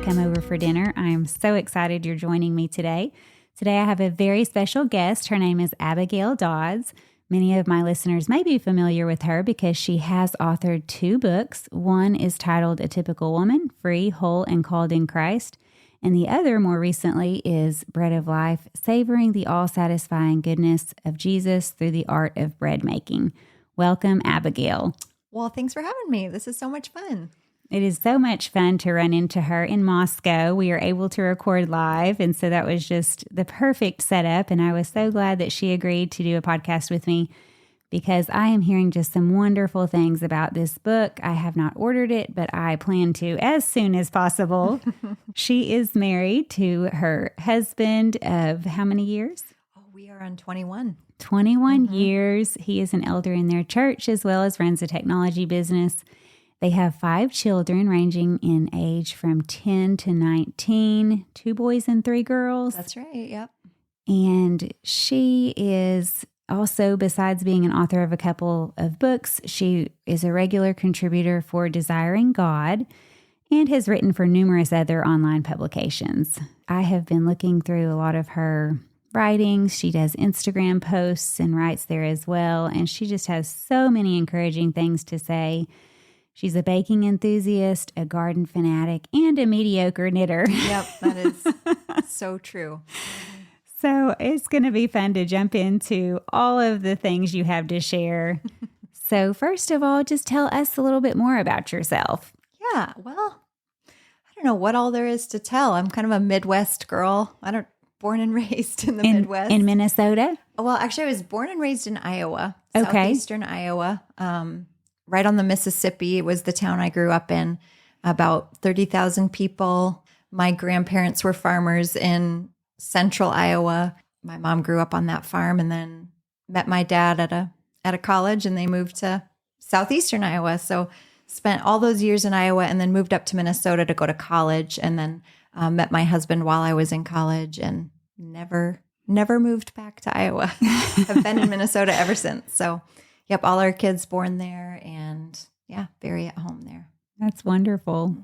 have come over for dinner. I am so excited you're joining me today. Today I have a very special guest. Her name is Abigail Dodds. Many of my listeners may be familiar with her because she has authored 2 books. One is titled A Typical Woman, Free, Whole, and Called in Christ. And the other, more recently, is Bread of Life, Savoring the All-Satisfying Goodness of Jesus Through the Art of Bread Making. Welcome, Abigail. Well, thanks for having me. This is so much fun. It is so much fun to run into her in Moscow. We are able to record live, and so that was just the perfect setup. And I was so glad that she agreed to do a podcast with me because I am hearing just some wonderful things about this book. I have not ordered it, but I plan to as soon as possible. She is married to her husband of how many years? Oh, we are on 21. 21 years. He is an elder in their church as well as runs a technology business. They have 5 children ranging in age from 10 to 19, 2 boys and 3 girls. That's right, yep. And she is also, besides being an author of a couple of books, she is a regular contributor for Desiring God and has written for numerous other online publications. I have been looking through a lot of her writings. She does Instagram posts and writes there as well, and she just has so many encouraging things to say. She's a baking enthusiast, a garden fanatic, and a mediocre knitter. Yep, that is so true. So it's going to be fun to jump into all of the things you have to share. So first of all, just tell us a little bit more about yourself. Yeah, well, I don't know what all there is to tell. I'm kind of a Midwest girl. Born and raised in the Midwest. In Minnesota? Well, actually, I was born and raised in Iowa, Okay. southeastern Iowa. Right on the Mississippi. It was the town I grew up in, about 30,000 people. My grandparents were farmers in central Iowa. My mom grew up on that farm and then met my dad at a college, and they moved to southeastern Iowa. So spent all those years in Iowa and then moved up to Minnesota to go to college, and then met my husband while I was in college and never moved back to Iowa. Have been in Minnesota ever since. So yep, all our kids born there, and yeah, very at home there. That's wonderful.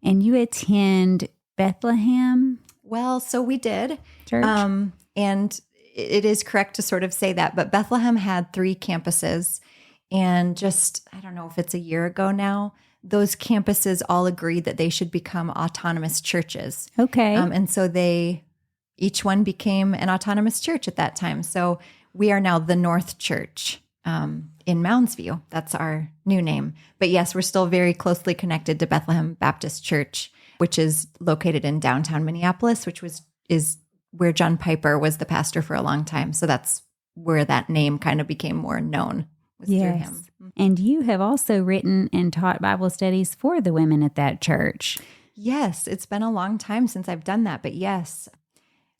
And you attend Bethlehem Well, so we did. Church? And it is correct to sort of say that, but Bethlehem had 3 campuses, and just, I don't know if it's a year ago now, those campuses all agreed that they should become autonomous churches. Okay. And so each one became an autonomous church at that time. So we are now the North Church. In Mounds View. That's our new name. But yes, we're still very closely connected to Bethlehem Baptist Church, which is located in downtown Minneapolis, which is where John Piper was the pastor for a long time. So that's where that name kind of became more known, was through him. And you have also written and taught Bible studies for the women at that church. Yes, it's been a long time since I've done that. But yes,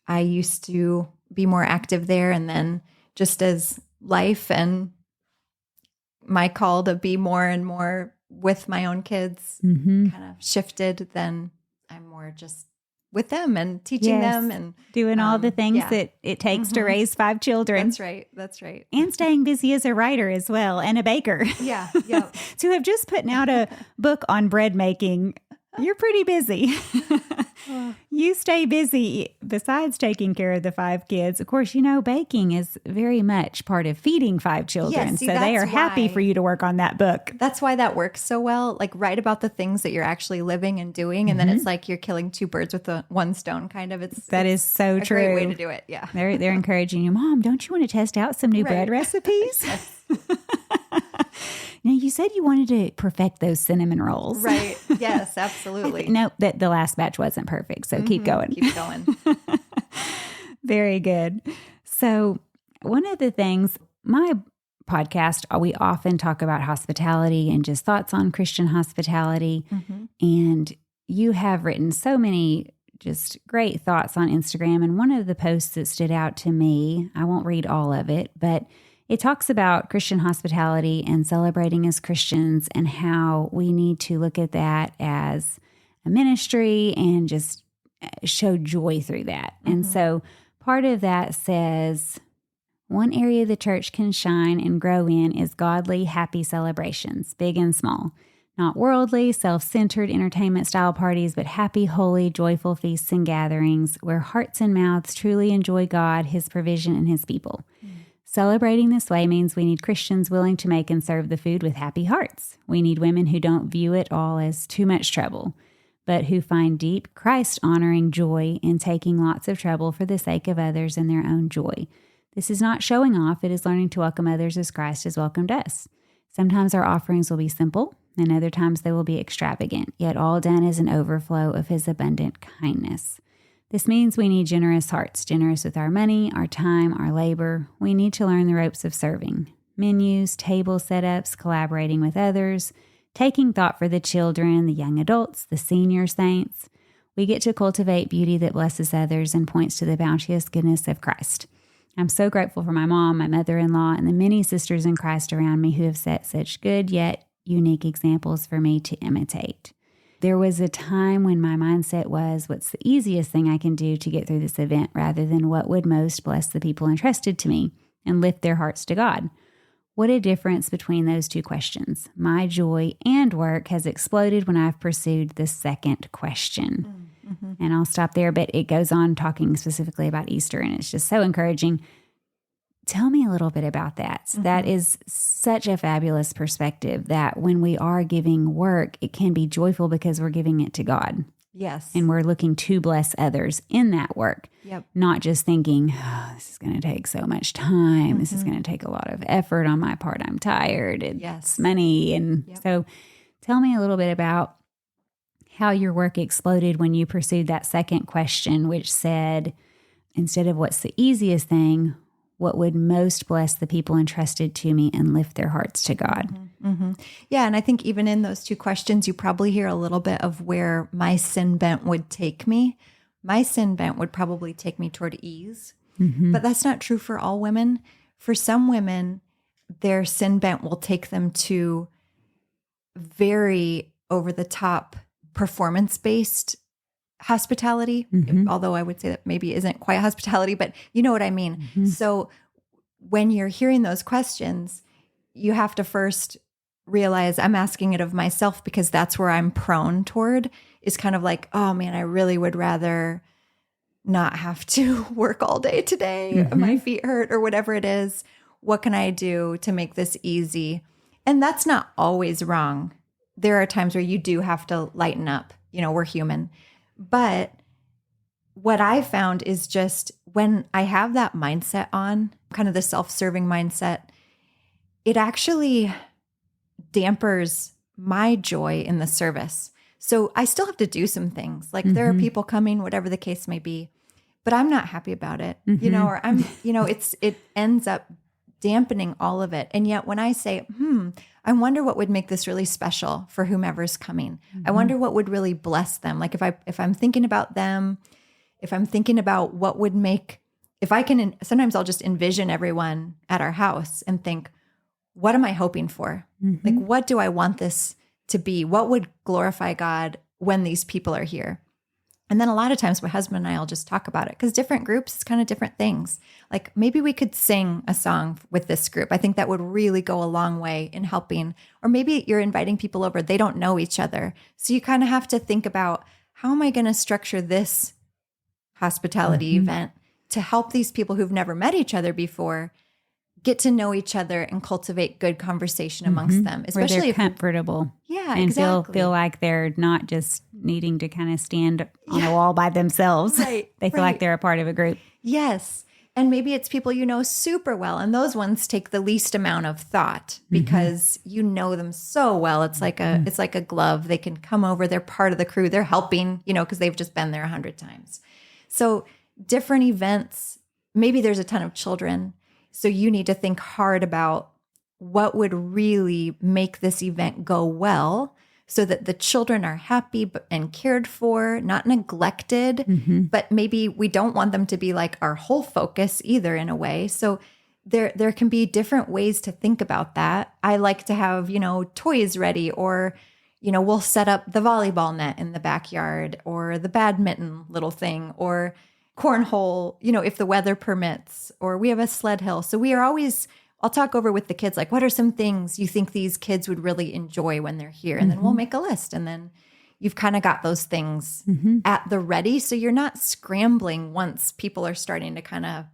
I used to be more active there. And then just as life and my call to be more and more with my own kids kind of shifted, then I'm more just with them and teaching them and doing all the things that it takes to raise 5 children. That's right. And staying busy as a writer as well, and a baker. Yeah. To have just put out a book on bread making, you're pretty busy. You stay busy besides taking care of the 5 kids. Of course, baking is very much part of feeding 5 children. Yeah, see, so they are happy why- for you to work on that book. That's why that works so well. Like, write about the things that you're actually living and doing. And then it's like you're killing 2 birds with one stone, kind of. That is so true. Great way to do it. Yeah. They're encouraging you, Mom, don't you want to test out some new bread recipes? Now, you said you wanted to perfect those cinnamon rolls. Right. Yes, absolutely. No, that the last batch wasn't perfect. So keep going. Keep going. Very good. So one of the things, my podcast, we often talk about hospitality and just thoughts on Christian hospitality. And you have written so many just great thoughts on Instagram. And one of the posts that stood out to me, I won't read all of it, but it talks about Christian hospitality and celebrating as Christians and how we need to look at that as a ministry and just show joy through that. And so part of that says, one area the church can shine and grow in is godly, happy celebrations, big and small. Not worldly, self-centered entertainment-style parties, but happy, holy, joyful feasts and gatherings where hearts and mouths truly enjoy God, His provision, and His people. Celebrating this way means we need Christians willing to make and serve the food with happy hearts. We need women who don't view it all as too much trouble, but who find deep Christ-honoring joy in taking lots of trouble for the sake of others and their own joy. This is not showing off. It is learning to welcome others as Christ has welcomed us. Sometimes our offerings will be simple, and other times they will be extravagant, yet all done as an overflow of His abundant kindness. This means we need generous hearts, generous with our money, our time, our labor. We need to learn the ropes of serving. Menus, table setups, collaborating with others, taking thought for the children, the young adults, the senior saints. We get to cultivate beauty that blesses others and points to the bounteous goodness of Christ. I'm so grateful for my mom, my mother-in-law, and the many sisters in Christ around me who have set such good yet unique examples for me to imitate. There was a time when my mindset was, what's the easiest thing I can do to get through this event, rather than what would most bless the people entrusted to me and lift their hearts to God? What a difference between those two questions. My joy and work has exploded when I've pursued the second question. Mm-hmm. And I'll stop there, but it goes on talking specifically about Easter, and it's just so encouraging. Tell me a little bit about that. Mm-hmm. That is such a fabulous perspective, that when we are giving work, it can be joyful because we're giving it to God. Yes. And we're looking to bless others in that work. Yep. Not just thinking, oh, this is going to take so much time. Mm-hmm. This is going to take a lot of effort on my part. I'm tired. It's money. And so tell me a little bit about how your work exploded when you pursued that second question, which said, instead of what's the easiest thing, what would most bless the people entrusted to me and lift their hearts to God? Mm-hmm. Mm-hmm. Yeah, and I think even in those two questions, you probably hear a little bit of where my sin bent would take me. My sin bent would probably take me toward ease, but that's not true for all women. For some women, their sin bent will take them to very over-the-top performance-based hospitality, although I would say that maybe isn't quite hospitality, but you know what I mean. Mm-hmm. So when you're hearing those questions, you have to first realize I'm asking it of myself, because that's where I'm prone toward, is kind of like, oh man, I really would rather not have to work all day today. Mm-hmm. My feet hurt or whatever it is. What can I do to make this easy? And that's not always wrong. There are times where you do have to lighten up. You know, we're human. But what I found is just when I have that mindset on, kind of the self-serving mindset, it actually dampers my joy in the service. So I still have to do some things. Like there are people coming, whatever the case may be, but I'm not happy about it, you know, or I'm, you know, it ends up dampening all of it. And yet when I say, I wonder what would make this really special for whomever's coming. I wonder what would really bless them. Like if I'm thinking about them, if I'm thinking about what would make, if I can, sometimes I'll just envision everyone at our house and think, what am I hoping for? Like, what do I want this to be? What would glorify God when these people are here? And then a lot of times my husband and I will just talk about it, because different groups, it's kind of different things. Like maybe we could sing a song with this group. I think that would really go a long way in helping. Or maybe you're inviting people over, they don't know each other. So you kind of have to think about, how am I going to structure this hospitality event to help these people who've never met each other before get to know each other and cultivate good conversation amongst them, especially where they're if comfortable. Yeah, and exactly. feel like they're not just needing to kind of stand on a wall by themselves. Right. They feel like they're a part of a group. Yes. And maybe it's people you know super well, and those ones take the least amount of thought because you know them so well. It's like a glove. They can come over, they're part of the crew, they're helping, you know, because they've just been there 100 times. So different events, maybe there's a ton of children. So you need to think hard about what would really make this event go well so that the children are happy and cared for, not neglected, but maybe we don't want them to be like our whole focus either in a way. So there can be different ways to think about that. I like to have, you know, toys ready, or, you know, we'll set up the volleyball net in the backyard, or the badminton little thing, or cornhole, you know, if the weather permits, or we have a sled hill. So we are always I'll talk over with the kids, like, what are some things you think these kids would really enjoy when they're here? And then we'll make a list. And then you've kind of got those things at the ready. So you're not scrambling once people are starting to kind of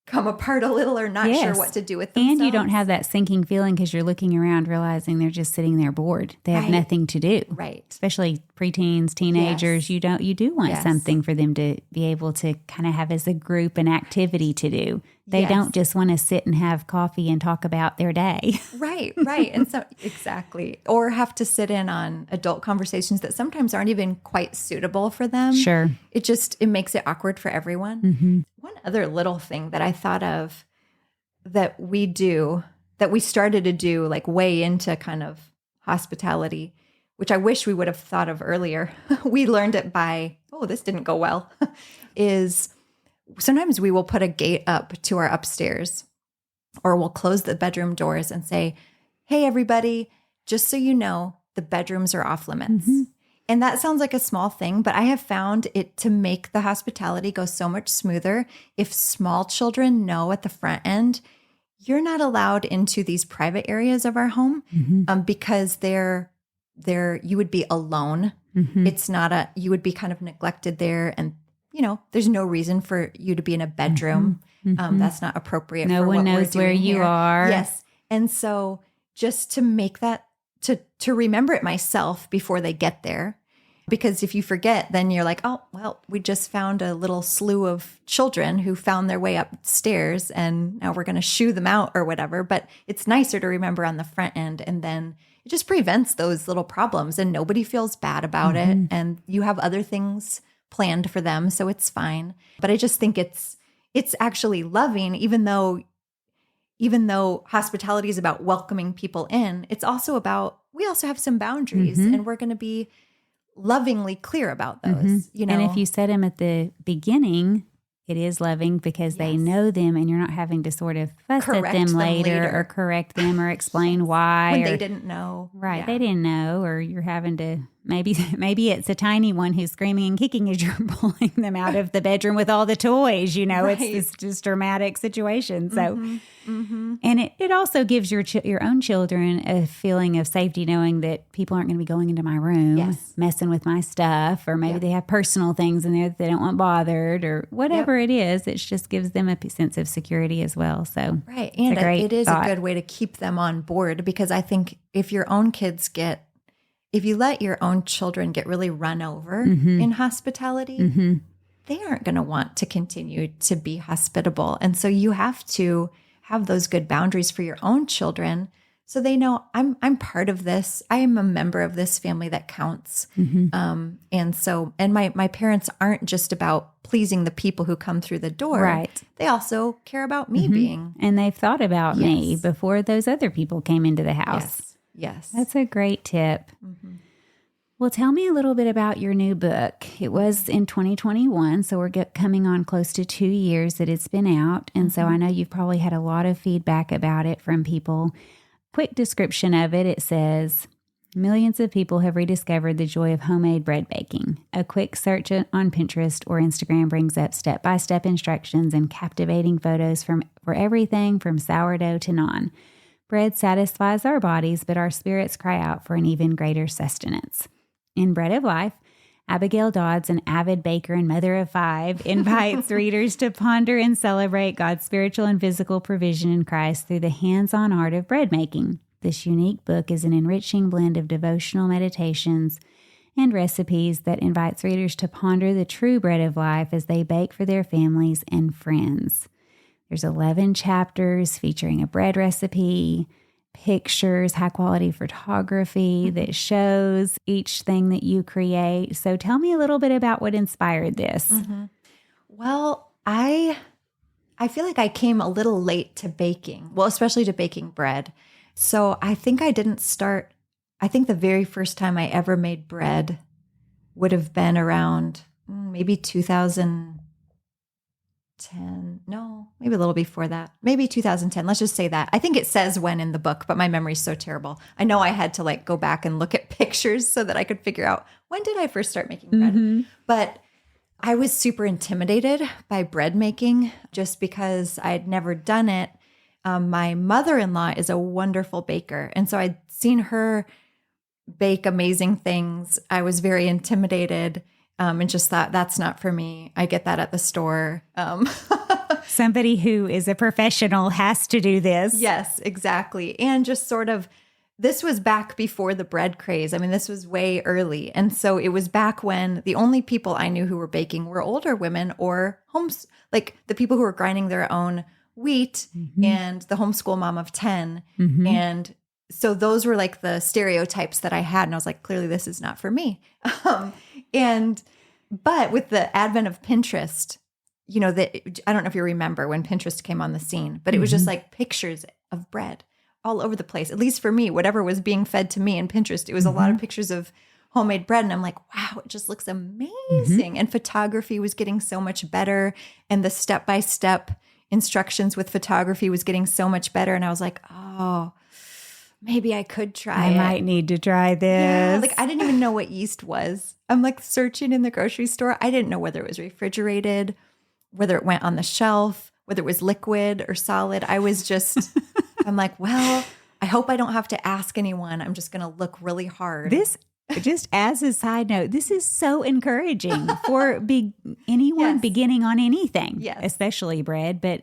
come apart a little or not sure what to do with themselves. And you don't have that sinking feeling because you're looking around realizing they're just sitting there bored. They have nothing to do. Right. Especially preteens, teenagers. You do want something for them to be able to kind of have as a group an activity to do. They don't just want to sit and have coffee and talk about their day. Right. And so exactly. Or have to sit in on adult conversations that sometimes aren't even quite suitable for them. Sure. It makes it awkward for everyone. One other little thing that I thought of that we started to do like way into kind of hospitality, which I wish we would have thought of earlier. We learned it by, this didn't go well, is sometimes we will put a gate up to our upstairs, or we'll close the bedroom doors and say, hey, everybody, just so you know, the bedrooms are off limits. And that sounds like a small thing, but I have found it to make the hospitality go so much smoother if small children know at the front end, you're not allowed into these private areas of our home because you would be alone. It's not you would be kind of neglected there, and there's no reason for you to be in a bedroom. That's not appropriate. No one knows where you are. Yes. And so just to make that, to remember it myself before they get there, because if you forget, then you're like, oh, well, we just found a little slew of children who found their way upstairs and now we're going to shoo them out or whatever. But it's nicer to remember on the front end, and then it just prevents those little problems and nobody feels bad about it. And you have other things planned for them, so it's fine. But I just think it's actually loving, even though hospitality is about welcoming people in, it's also about, we also have some boundaries and we're going to be lovingly clear about those. And if you set them at the beginning, it is loving because they know them and you're not having to sort of fuss at them later or correct them or explain why. When they didn't know. Right. Yeah. They didn't know, or you're having to, maybe it's a tiny one who's screaming and kicking as you're pulling them out of the bedroom with all the toys, It's just dramatic situation. So, and it also gives your own children a feeling of safety, knowing that people aren't going to be going into my room, messing with my stuff, or maybe they have personal things in there that they don't want bothered, or whatever it is. It just gives them a sense of security as well. So, right. And it is a good way to keep them on board, because I think if your own kids if you let your own children get really run over in hospitality, they aren't going to want to continue to be hospitable. And so you have to have those good boundaries for your own children so they know I'm part of this. I am a member of this family that counts. And my parents aren't just about pleasing the people who come through the door. Right. They also care about me being. And they've thought about me before those other people came into the house. Yes. That's a great tip. Well, tell me a little bit about your new book. It was in 2021, so we're coming on close to 2 years that it's been out. And so I know you've probably had a lot of feedback about it from people. Quick description of it. It says, millions of people have rediscovered the joy of homemade bread baking. A quick search on Pinterest or Instagram brings up step-by-step instructions and captivating photos for everything from sourdough to naan. Bread satisfies our bodies, but our spirits cry out for an even greater sustenance. In Bread of Life, Abigail Dodds, an avid baker and mother of 5, invites readers to ponder and celebrate God's spiritual and physical provision in Christ through the hands-on art of bread making. This unique book is an enriching blend of devotional meditations and recipes that invites readers to ponder the true bread of life as they bake for their families and friends. There's 11 chapters featuring a bread recipe, pictures, high-quality photography that shows each thing that you create. So tell me a little bit about what inspired this. Well, I feel like I came a little late to baking, especially to baking bread. So I think the very first time I ever made bread would have been around maybe 2010. No, maybe a little before that. Maybe 2010. Let's just say that. I think it says when in the book, but my memory's so terrible. I know I had to go back and look at pictures so that I could figure out when did I first start making bread. But I was super intimidated by bread making just because I'd never done it. my mother-in-law is a wonderful baker. And so I'd seen her bake amazing things. I was very intimidated and just thought, that's not for me. I get that at the store. Somebody who is a professional has to do this. Yes, exactly. And just sort of, this was back before the bread craze. I mean, this was way early. And so it was back when the only people I knew who were baking were older women or like the people who were grinding their own wheat and the homeschool mom of 10. And so those were like the stereotypes that I had. And I was like, clearly this is not for me. But with the advent of Pinterest, you know, I don't know if you remember when Pinterest came on the scene, but it was just like pictures of bread all over the place. At least for me, whatever was being fed to me in Pinterest, it was a lot of pictures of homemade bread. And I'm like, wow, it just looks amazing. And photography was getting so much better. And the step-by-step instructions with photography was getting so much better. And I was like, oh, maybe I could try it. I might need to try this. Yeah, like I didn't even know what yeast was. I'm like searching in the grocery store. I didn't know whether it was refrigerated, whether it went on the shelf, whether it was liquid or solid. I was just, I'm like, well, I hope I don't have to ask anyone. I'm just going to look really hard. This, just as a side note, this is so encouraging for anyone beginning on anything, especially bread. But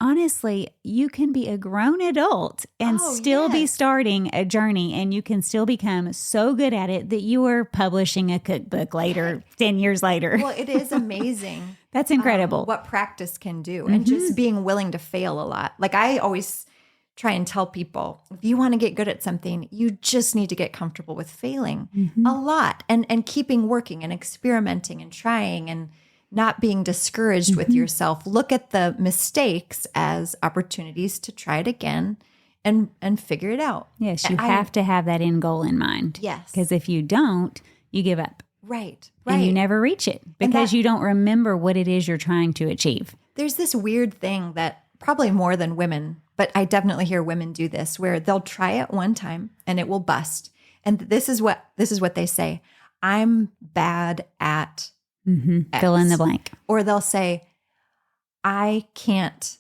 honestly, you can be a grown adult and still be starting a journey, and you can still become so good at it that you are publishing a cookbook later, 10 years later. Well, it is amazing. That's incredible. What practice can do, and just being willing to fail a lot. Like I always try and tell people, if you want to get good at something, you just need to get comfortable with failing a lot and keeping working and experimenting and trying and not being discouraged with yourself. Look at the mistakes as opportunities to try it again and figure it out. Yes, you have to have that end goal in mind. Yes. Because if you don't, you give up. Right. And you never reach it because you don't remember what it is you're trying to achieve. There's this weird thing that probably more than women, but I definitely hear women do this, where they'll try it one time and it will bust. And this is what they say. I'm bad at X. Fill in the blank. Or they'll say, I can't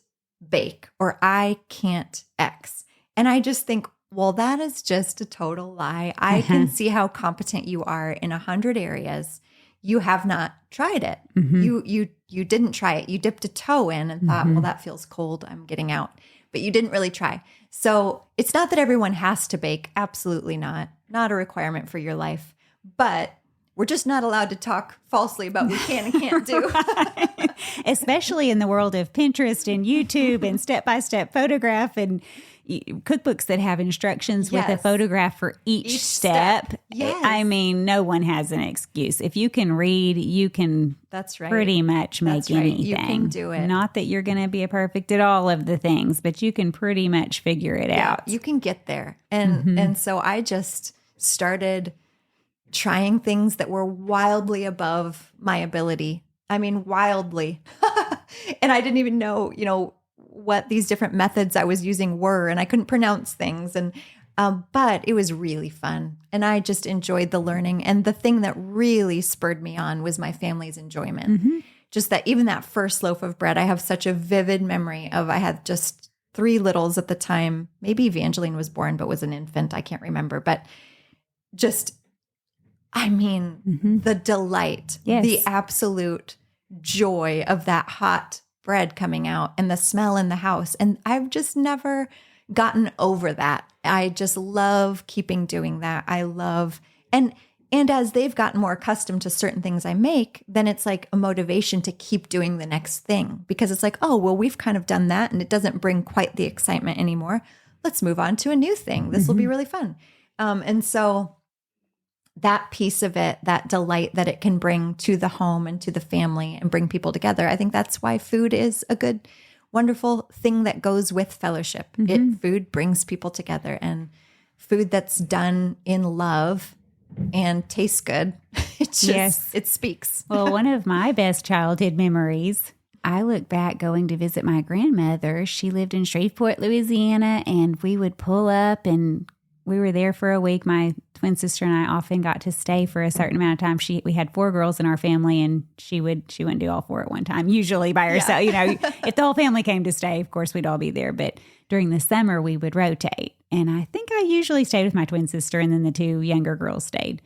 bake, or I can't X. And I just think, well, that is just a total lie. I can see how competent you are in 100 areas. You have not tried it. You didn't try it. You dipped a toe in and thought, well, that feels cold. I'm getting out. But you didn't really try. So it's not that everyone has to bake. Absolutely not. Not a requirement for your life. But we're just not allowed to talk falsely about what we can and can't do. Right. Especially in the world of Pinterest and YouTube and step-by-step photograph and cookbooks that have instructions with a photograph for each step. Yes. I mean, no one has an excuse. If you can read, you can pretty much make anything. You can do it. Not that you're going to be perfect at all of the things, but you can pretty much figure it out. You can get there. And so I just started trying things that were wildly above my ability. I mean, wildly. And I didn't even know, what these different methods I was using were, and I couldn't pronounce things. And but it was really fun, and I just enjoyed the learning. And the thing that really spurred me on was my family's enjoyment. Just that, even that first loaf of bread, I have such a vivid memory of. I had just 3 littles at the time. Maybe Evangeline was born, but was an infant. I can't remember, but just. I mean, the delight, the absolute joy of that hot bread coming out and the smell in the house. And I've just never gotten over that. I just love keeping doing that. I love, and as they've gotten more accustomed to certain things I make, then it's like a motivation to keep doing the next thing, because it's like, oh, well, we've kind of done that and it doesn't bring quite the excitement anymore. Let's move on to a new thing. This will be really fun. And so that piece of it, that delight that it can bring to the home and to the family and bring people together. I think that's why food is a good, wonderful thing that goes with fellowship. Food brings people together, and food that's done in love and tastes good. It speaks. Well, one of my best childhood memories, I look back going to visit my grandmother. She lived in Shreveport, Louisiana, and we would pull up and we were there for a week. My twin sister and I often got to stay for a certain amount of time. We had 4 girls in our family, and she wouldn't do all 4 at one time, usually by herself. Yeah. If the whole family came to stay, of course, we'd all be there. But during the summer, we would rotate. And I think I usually stayed with my twin sister, and then the 2 younger girls stayed.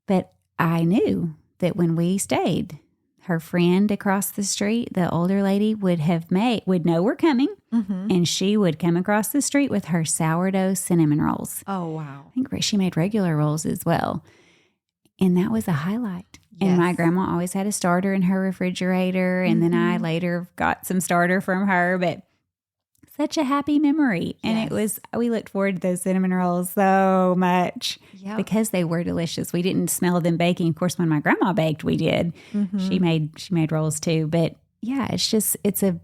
But I knew that when we stayed, her friend across the street, the older lady, would know we're coming, and she would come across the street with her sourdough cinnamon rolls. Oh, wow. I think she made regular rolls as well. And that was a highlight. Yes. And my grandma always had a starter in her refrigerator, and then I later got some starter from her, but such a happy memory. And we looked forward to those cinnamon rolls so much because they were delicious. We didn't smell them baking. Of course, when my grandma baked, we did. She made rolls too. But yeah, it's a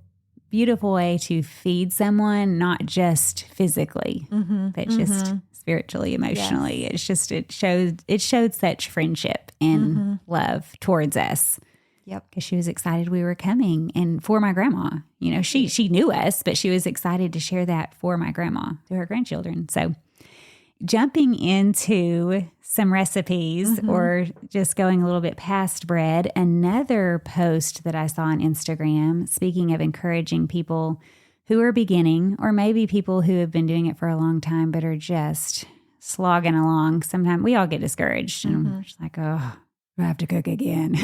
beautiful way to feed someone, not just physically, but just spiritually, emotionally. Yes. It showed such friendship and love towards us. Yep. Because she was excited we were coming. And for my grandma, she knew us, but she was excited to share that for my grandma to her grandchildren. So jumping into some recipes or just going a little bit past bread, another post that I saw on Instagram, speaking of encouraging people who are beginning, or maybe people who have been doing it for a long time, but are just slogging along. Sometimes we all get discouraged and we're just like, oh, I have to cook again.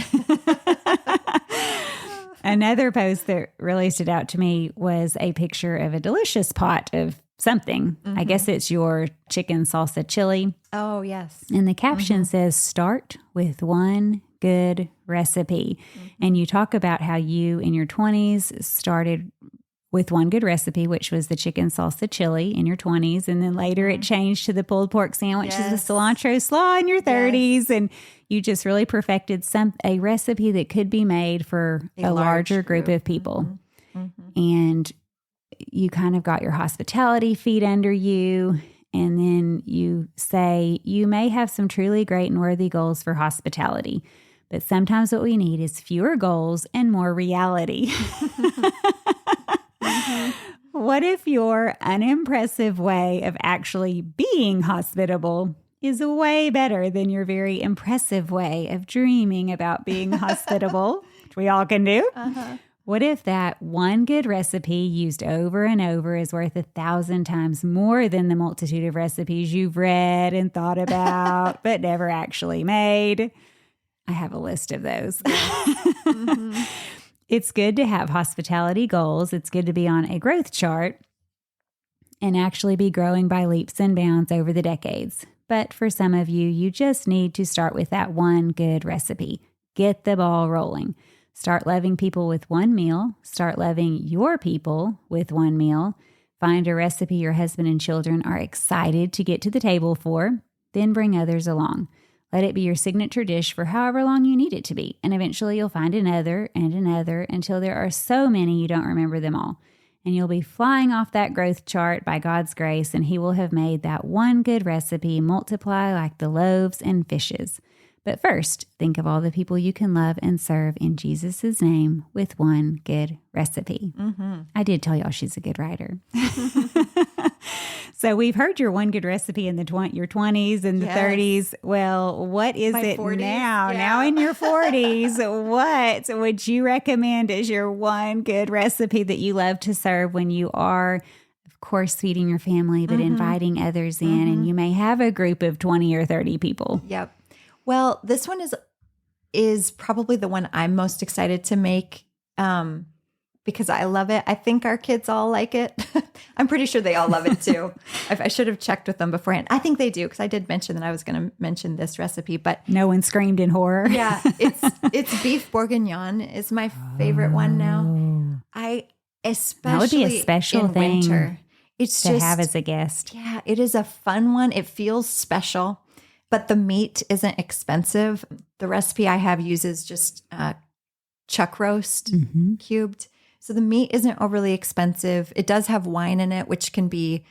Another post that really stood out to me was a picture of a delicious pot of something. I guess it's your chicken salsa chili. Oh, yes. And the caption says, start with one good recipe. And you talk about how you in your 20s started with one good recipe, which was the chicken salsa chili in your 20s. And then later it changed to the pulled pork sandwich, the cilantro slaw in your 30s. Yes. And you just really perfected a recipe that could be made for a larger group of people. And you kind of got your hospitality feet under you. And then you say, you may have some truly great and worthy goals for hospitality, but sometimes what we need is fewer goals and more reality. What if your unimpressive way of actually being hospitable is way better than your very impressive way of dreaming about being hospitable, which we all can do? What if that one good recipe used over and over is worth 1,000 times more than the multitude of recipes you've read and thought about, but never actually made? I have a list of those. It's good to have hospitality goals. It's good to be on a growth chart and actually be growing by leaps and bounds over the decades. But for some of you, you just need to start with that one good recipe. Get the ball rolling. Start loving people with one meal. Start loving your people with one meal. Find a recipe your husband and children are excited to get to the table for. Then bring others along. Let it be your signature dish for however long you need it to be. And eventually you'll find another and another until there are so many you don't remember them all. And you'll be flying off that growth chart by God's grace, and He will have made that one good recipe multiply like the loaves and fishes. But first, think of all the people you can love and serve in Jesus' name with one good recipe. I did tell y'all she's a good writer. So we've heard your one good recipe in your 20s and the 30s. Well, what is it 40s, now? Yeah. Now in your 40s, what would you recommend as your one good recipe that you love to serve when you are, of course, feeding your family, but inviting others in, and you may have a group of 20 or 30 people? Yep. Well, this one is probably the one I'm most excited to make because I love it. I think our kids all like it. I'm pretty sure they all love it too. I should have checked with them beforehand. I think they do because I did mention that I was going to mention this recipe, but no one screamed in horror. Yeah, it's beef bourguignon is my favorite one now. I especially that would be a special thing winter. It's to have as a guest. Yeah, it is a fun one. It feels special. But the meat isn't expensive. The recipe I have uses just chuck roast cubed. So the meat isn't overly expensive. It does have wine in it, which can be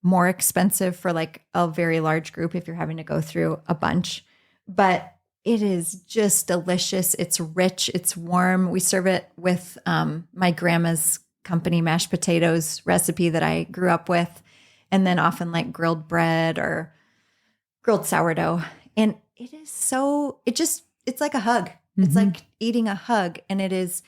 more expensive for like a very large group if you're having to go through a bunch. But it is just delicious. It's rich. It's warm. We serve it with my grandma's company mashed potatoes recipe that I grew up with. And then often like grilled bread or grilled sourdough. And it is so, it's like a hug. It's like eating a hug. And it is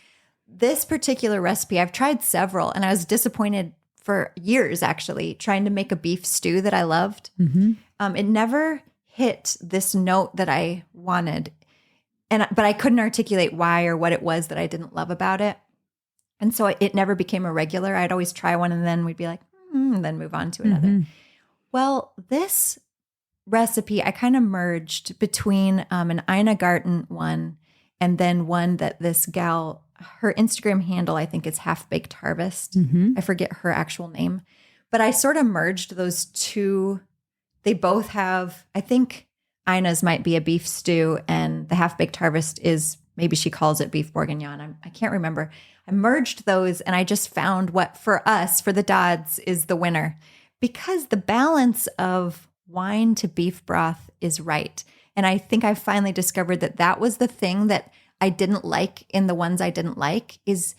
this particular recipe. I've tried several and I was disappointed for years, actually, trying to make a beef stew that I loved. It never hit this note that I wanted. But I couldn't articulate why or what it was that I didn't love about it. And so it never became a regular. I'd always try one and then we'd be like, then move on to another. Well, this recipe, I kind of merged between an Ina Garten one and then one that this gal, her Instagram handle, I think is Half Baked Harvest. I forget her actual name. But I sort of merged those two. They both have, I think Ina's might be a beef stew and the Half Baked Harvest is, maybe she calls it beef bourguignon. I can't remember. I merged those and I just found what for us, for the Dodds, is the winner. Because the balance of wine to beef broth is right. And I think I finally discovered that that was the thing that I didn't like in the ones I didn't like, is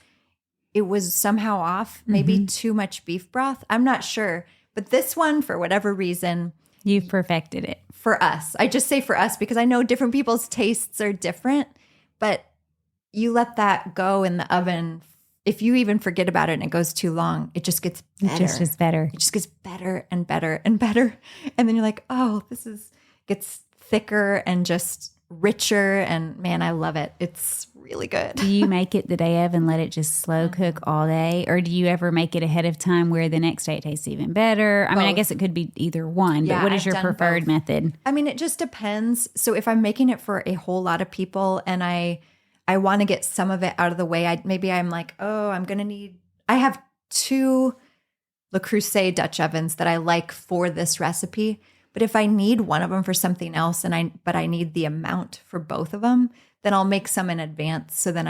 it was somehow off, maybe too much beef broth. I'm not sure. But this one, for whatever reason, you've perfected it. For us. I just say for us because I know different people's tastes are different, but you let that go in the oven. If you even forget about it and it goes too long, it just gets better. It just is better. It just gets better and better and better. And then you're like, oh, gets thicker and just richer. And man, I love it. It's really good. Do you make it the day of and let it just slow cook all day? Or do you ever make it ahead of time where the next day it tastes even better? I mean, I guess it could be either one, but what is your preferred method? I mean, it just depends. So if I'm making it for a whole lot of people and I want to get some of it out of the way, maybe I'm like, oh, I have 2 Le Creuset Dutch ovens that I like for this recipe. But if I need one of them for something else but I need the amount for both of them, then I'll make some in advance. So then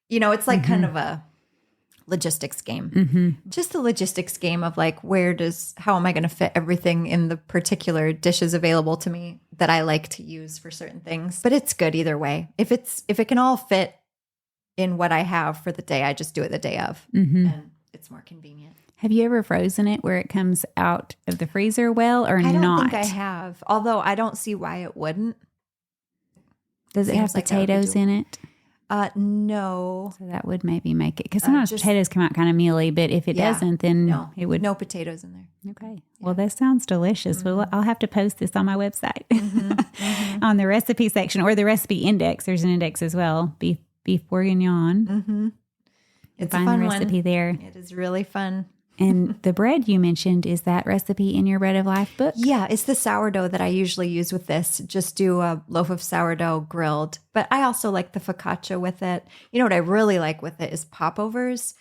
it's like kind of a logistics game. Just the logistics game of like, how am I going to fit everything in the particular dishes available to me that I like to use for certain things. But it's good either way. If it can all fit in what I have for the day, I just do it the day of. And it's more convenient. Have you ever frozen it where it comes out of the freezer well or not? I don't think I have, although I don't see why it wouldn't. Does it have potatoes in it? No. So that would maybe make it, because sometimes potatoes come out kind of mealy, but if it doesn't, then it would. No potatoes in there. Okay. Yeah. Well, that sounds delicious. Well, I'll have to post this on my website on the recipe section or the recipe index. There's an index as well. Beef bourguignon. It's a fun recipe there. It is really fun. And the bread you mentioned, is that recipe in your Bread of Life book? Yeah, it's the sourdough that I usually use with this. Just do a loaf of sourdough grilled. But I also like the focaccia with it. You know what I really like with it is popovers,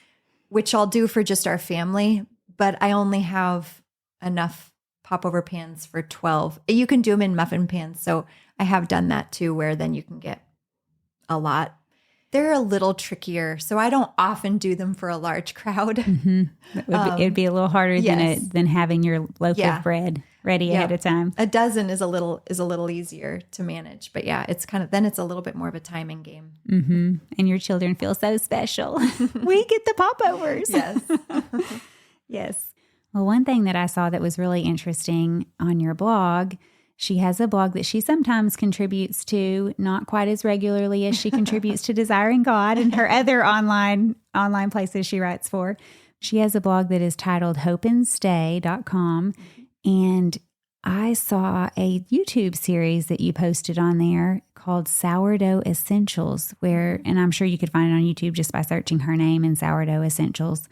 which I'll do for just our family. But I only have enough popover pans for 12. You can do them in muffin pans. So I have done that too, where then you can get a lot. They're a little trickier, so I don't often do them for a large crowd. It'd be a little harder than having your loaf of bread ready ahead of time. A dozen is a little easier to manage, but yeah, it's a little bit more of a timing game. And your children feel so special. We get the popovers. Yes, yes. Well, one thing that I saw that was really interesting on your blog. She has a blog that she sometimes contributes to, not quite as regularly as she contributes to Desiring God and her other online places she writes for. She has a blog that is titled hopeandstay.com. And I saw a YouTube series that you posted on there called Sourdough Essentials, and I'm sure you could find it on YouTube just by searching her name and Sourdough Essentials.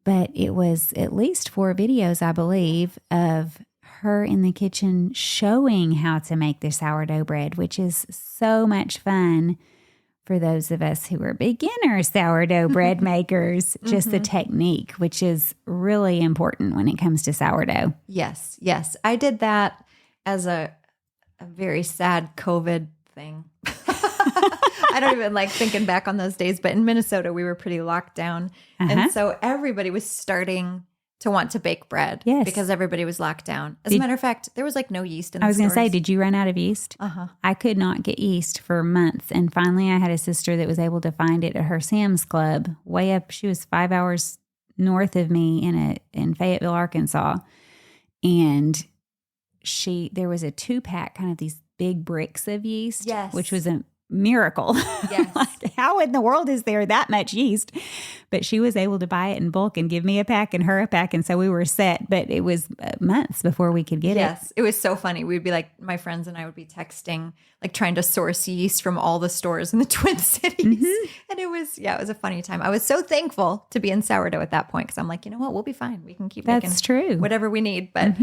But it was at least 4 videos, I believe, of her in the kitchen showing how to make the sourdough bread, which is so much fun for those of us who are beginner sourdough bread makers. Just the technique, which is really important when it comes to sourdough. Yes. I did that as a very sad COVID thing. I don't even like thinking back on those days, but in Minnesota, we were pretty locked down. And so everybody was starting to want to bake bread because everybody was locked down. As a matter of fact, there was like no yeast in the stores. I was going to say, did you run out of yeast? I could not get yeast for months. And finally, I had a sister that was able to find it at her Sam's Club way up. She was 5 hours north of me in Fayetteville, Arkansas. And there was a 2-pack, kind of these big bricks of yeast, Yes. which was a miracle. Yes. Like, how in the world is there that much yeast? But she was able to buy it in bulk and give me a pack and her a pack. And so we were set, but it was months before we could get it. Yes. It was so funny. We'd be like, my friends and I would be texting, like trying to source yeast from all the stores in the Twin Cities. And it was a funny time. I was so thankful to be in sourdough at that point. Cause I'm like, you know what? We'll be fine. We can keep making true. whatever we need. But,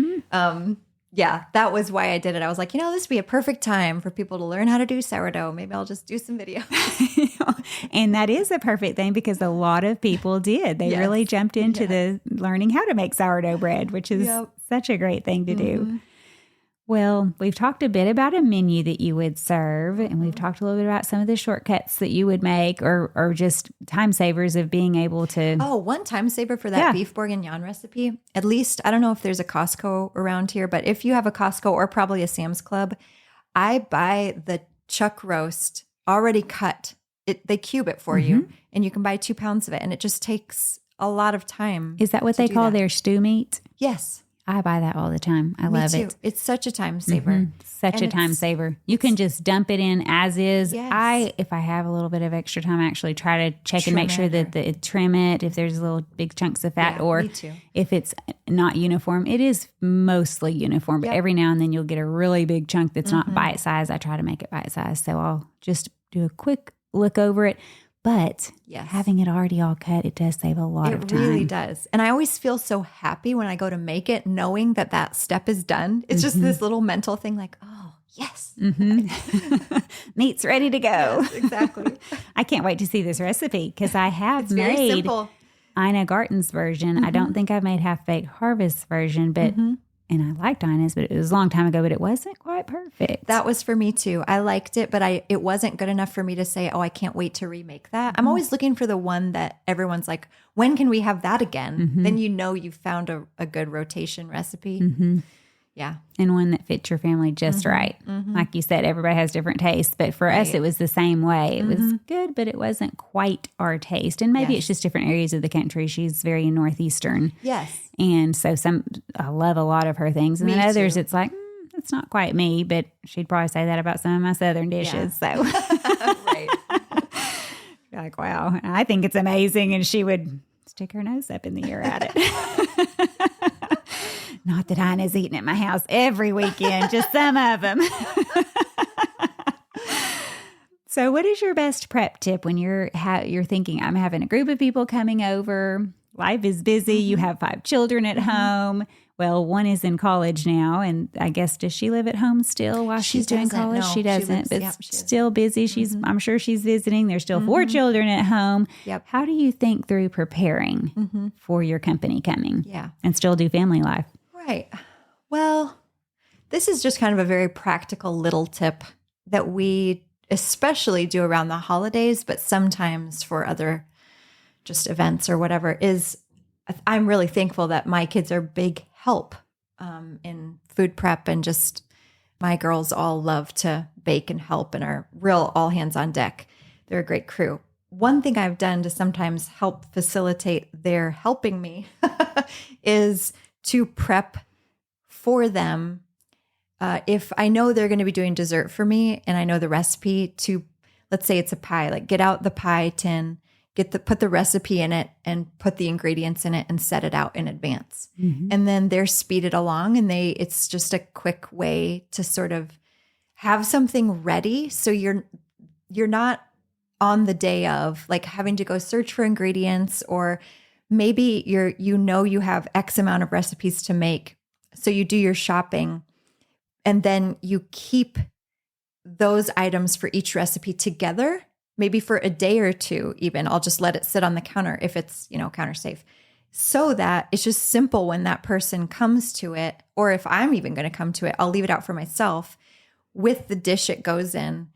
yeah, that was why I did it. I was like, this would be a perfect time for people to learn how to do sourdough. Maybe I'll just do some videos. And that is a perfect thing because a lot of people did. They really jumped into the learning how to make sourdough bread, which is such a great thing to do. Well, we've talked a bit about a menu that you would serve, and we've talked a little bit about some of the shortcuts that you would make or just time savers of being able to. Oh, one time saver for that beef bourguignon recipe. At least, I don't know if there's a Costco around here, but if you have a Costco or probably a Sam's Club, I buy the chuck roast already cut. They cube it for you, and you can buy 2 pounds of it, and it just takes a lot of time. Is that what they call their stew meat? Yes. I buy that all the time. I love it. It's such a time saver. Such a time saver. You can just dump it in as is. Yes. If I have a little bit of extra time, I actually try to check and make sure that trim it if there's little big chunks of fat, or if it's not uniform. It is mostly uniform, but every now and then you'll get a really big chunk that's not bite size. I try to make it bite size, so I'll just do a quick look over it. But having it already all cut, it does save a lot of time. It really does. And I always feel so happy when I go to make it, knowing that step is done. It's just this little mental thing like, oh, yes. Meat's ready to go. Yes, exactly. I can't wait to see this recipe because I have very made simple. Ina Garten's version. I don't think I've made Half Baked Harvest's version, but and I liked Ina's, but it was a long time ago, but it wasn't quite perfect. That was for me too. I liked it, but it wasn't good enough for me to say, oh, I can't wait to remake that. I'm always looking for the one that everyone's like, when can we have that again? Then you've found a good rotation recipe. Yeah. And one that fits your family just right. Like you said, everybody has different tastes, but for us, it was the same way. It was good, but it wasn't quite our taste. And maybe it's just different areas of the country. She's very Northeastern. Yes. And so I love a lot of her things. And then others, it's like, it's not quite me, but she'd probably say that about some of my Southern dishes. So, Right. You're like, wow, I think it's amazing. And she would stick her nose up in the air at it. Not that Ina's eating at my house every weekend, just some of them. So what is your best prep tip when you're thinking, I'm having a group of people coming over, life is busy, you have 5 children at home. Well, one is in college now, and I guess, does she live at home still while she's doing college? No, she doesn't, but she still busy. I'm sure she's visiting. There's still 4 children at home. Yep. How do you think through preparing for your company coming and still do family life? Right. Well, this is just kind of a very practical little tip that we especially do around the holidays, but sometimes for other just events or whatever, is I'm really thankful that my kids are big help in food prep, and just my girls all love to bake and help and are real all hands on deck. They're a great crew. One thing I've done to sometimes help facilitate their helping me is to prep for them. If I know they're going to be doing dessert for me and I know the recipe, to, let's say it's a pie, like get out the pie tin, put the recipe in it and put the ingredients in it and set it out in advance. And then they're speeded along, and it's just a quick way to sort of have something ready. So you're not on the day of like having to go search for ingredients, or maybe you have X amount of recipes to make. So you do your shopping, and then you keep those items for each recipe together, maybe for a day or two even. I'll just let it sit on the counter if it's, counter safe, so that it's just simple when that person comes to it, or if I'm even going to come to it, I'll leave it out for myself with the dish it goes in.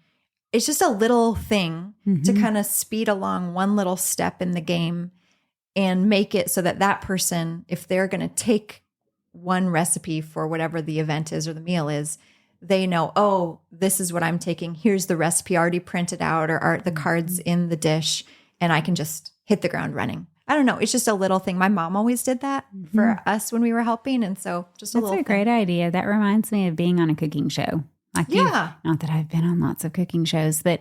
It's just a little thing to kind of speed along one little step in the game and make it so that person, if they're going to take one recipe for whatever the event is or the meal is, they know, oh, this is what I'm taking. Here's the recipe already printed out, or are the cards in the dish, and I can just hit the ground running. I don't know. It's just a little thing. My mom always did that for us when we were helping. And so just a That's little a great idea. That reminds me of being on a cooking show. Like not that I've been on lots of cooking shows, but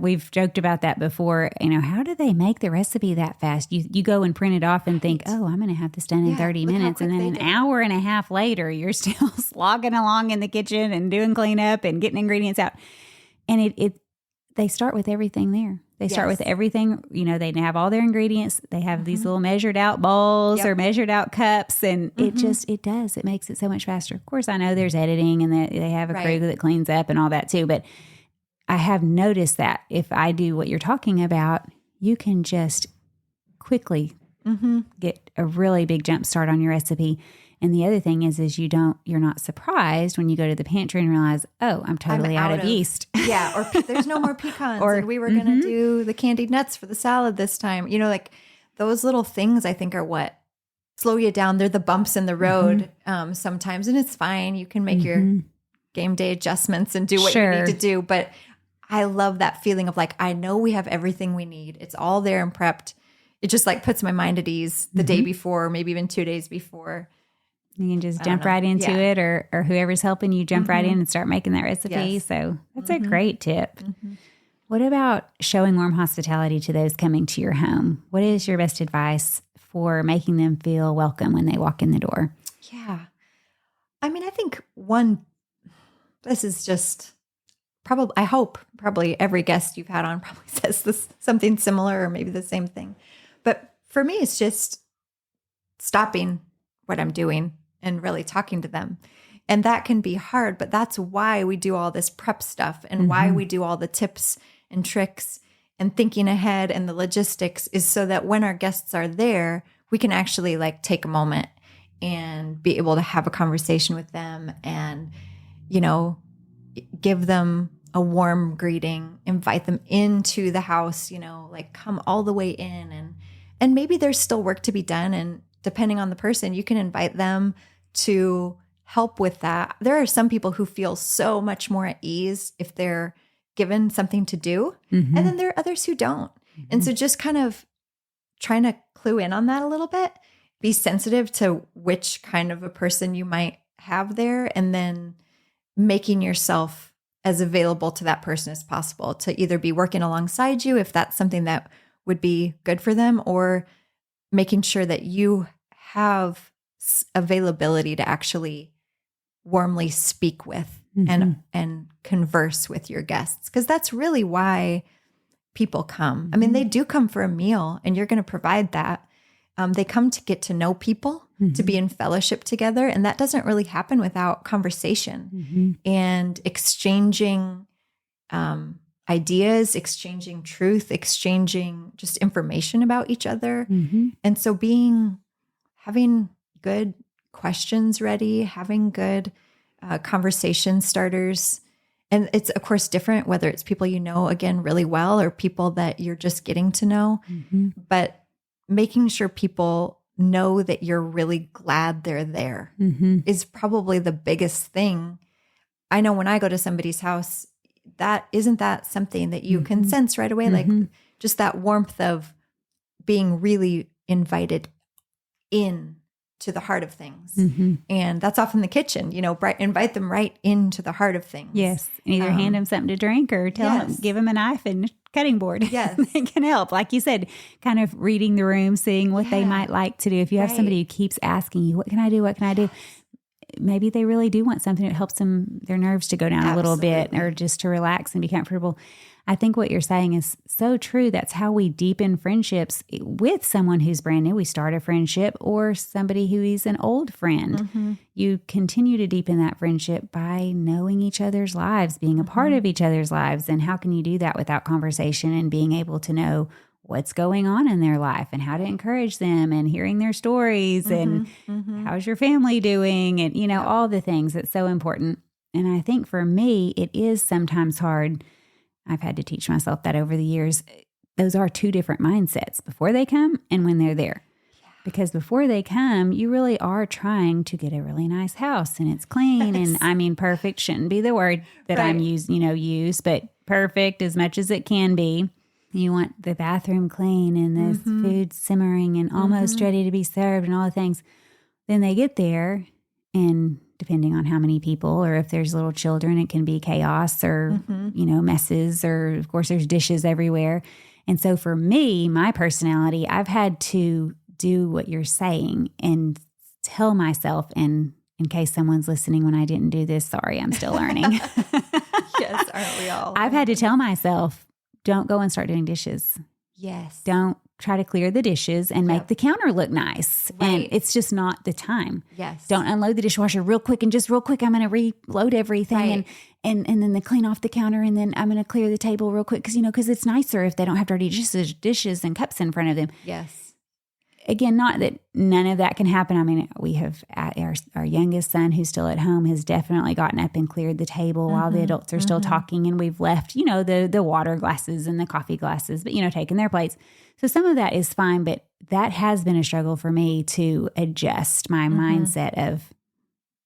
we've joked about that before. How do they make the recipe that fast? You go and print it off and think, oh, I'm going to have this done in 30 minutes. And then an hour and a half later, you're still slogging along in the kitchen and doing cleanup and getting ingredients out. And they start with everything there. They start with everything, they have all their ingredients. They have these little measured out bowls or measured out cups. And it makes it so much faster. Of course, I know there's editing and they have a crew that cleans up and all that too. But I have noticed that if I do what you're talking about, you can just quickly get a really big jump start on your recipe. And the other thing is you're not surprised when you go to the pantry and realize, oh, I'm totally out of yeast. Yeah. Or there's no more pecans. And we were going to do the candied nuts for the salad this time. Like those little things I think are what slow you down. They're the bumps in the road sometimes. And it's fine. You can make your game day adjustments and do what you need to do. But I love that feeling of like, I know we have everything we need. It's all there and prepped. It just like puts my mind at ease the day before, maybe even 2 days before. You can just jump right into it or whoever's helping you jump right in and start making that recipe. Yes. So that's a great tip. What about showing warm hospitality to those coming to your home? What is your best advice for making them feel welcome when they walk in the door? Yeah. I mean, I think this is just probably every guest you've had on probably says this something similar or maybe the same thing. But for me, it's just stopping what I'm doing and really talking to them. And that can be hard, but that's why we do all this prep stuff and why we do all the tips and tricks and thinking ahead and the logistics is so that when our guests are there, we can actually like take a moment and be able to have a conversation with them and, give them a warm greeting, invite them into the house, like come all the way in and maybe there's still work to be done. And depending on the person, you can invite them to help with that. There are some people who feel so much more at ease if they're given something to do. And then there are others who don't. And so just kind of trying to clue in on that a little bit, be sensitive to which kind of a person you might have there, and then making yourself as available to that person as possible to either be working alongside you if that's something that would be good for them, or making sure that you have availability to actually warmly speak with and converse with your guests. Because that's really why people come. I mean, they do come for a meal and you're going to provide that. They come to get to know people, to be in fellowship together. And that doesn't really happen without conversation and exchanging ideas, exchanging truth, exchanging just information about each other. And so having good questions ready, having good conversation starters. And it's, of course, different whether it's people again, really well, or people that you're just getting to know. But making sure people know that you're really glad they're there is probably the biggest thing. I know when I go to somebody's house, isn't that something that you can sense right away? Like just that warmth of being really invited in to the heart of things. And that's often the kitchen, invite them right into the heart of things. Yes. And either hand them something to drink or give them a knife and cutting board. Yes. It can help. Like you said, kind of reading the room, seeing what they might like to do. If you have somebody who keeps asking you, what can I do? What can I do? Maybe they really do want something that helps their nerves to go down a little bit, or just to relax and be comfortable. I think what you're saying is so true. That's how we deepen friendships with someone who's brand new. We start a friendship, or somebody who is an old friend. You continue to deepen that friendship by knowing each other's lives, being a part of each other's lives. And how can you do that without conversation and being able to know what's going on in their life and how to encourage them and hearing their stories and how's your family doing and, all the things that's so important. And I think for me, it is sometimes hard. I've had to teach myself that over the years. Those are two different mindsets before they come and when they're there. Because before they come, you really are trying to get a really nice house and it's clean. And I mean, perfect shouldn't be the word that I'm use, but perfect as much as it can be. You want the bathroom clean and this food simmering and almost ready to be served and all the things. Then they get there, and depending on how many people, or if there's little children, it can be chaos or, messes, or of course there's dishes everywhere. And so for me, my personality, I've had to do what you're saying and tell myself, and in case someone's listening when I didn't do this, sorry, I'm still learning. Yes, aren't we all? I've had to tell myself, don't go and start doing dishes. Yes. Don't try to clear the dishes and make the counter look nice. Right. And it's just not the time. Yes. Don't unload the dishwasher real quick, and just real quick, I'm going to reload everything and then they clean off the counter, and then I'm going to clear the table real quick. Because it's nicer if they don't have dirty dishes and cups in front of them. Yes. Again, not that none of that can happen. I mean, we have our youngest son, who's still at home, has definitely gotten up and cleared the table while the adults are still talking, and we've left, the water glasses and the coffee glasses, but taking their plates. So some of that is fine, but that has been a struggle for me to adjust my mindset of,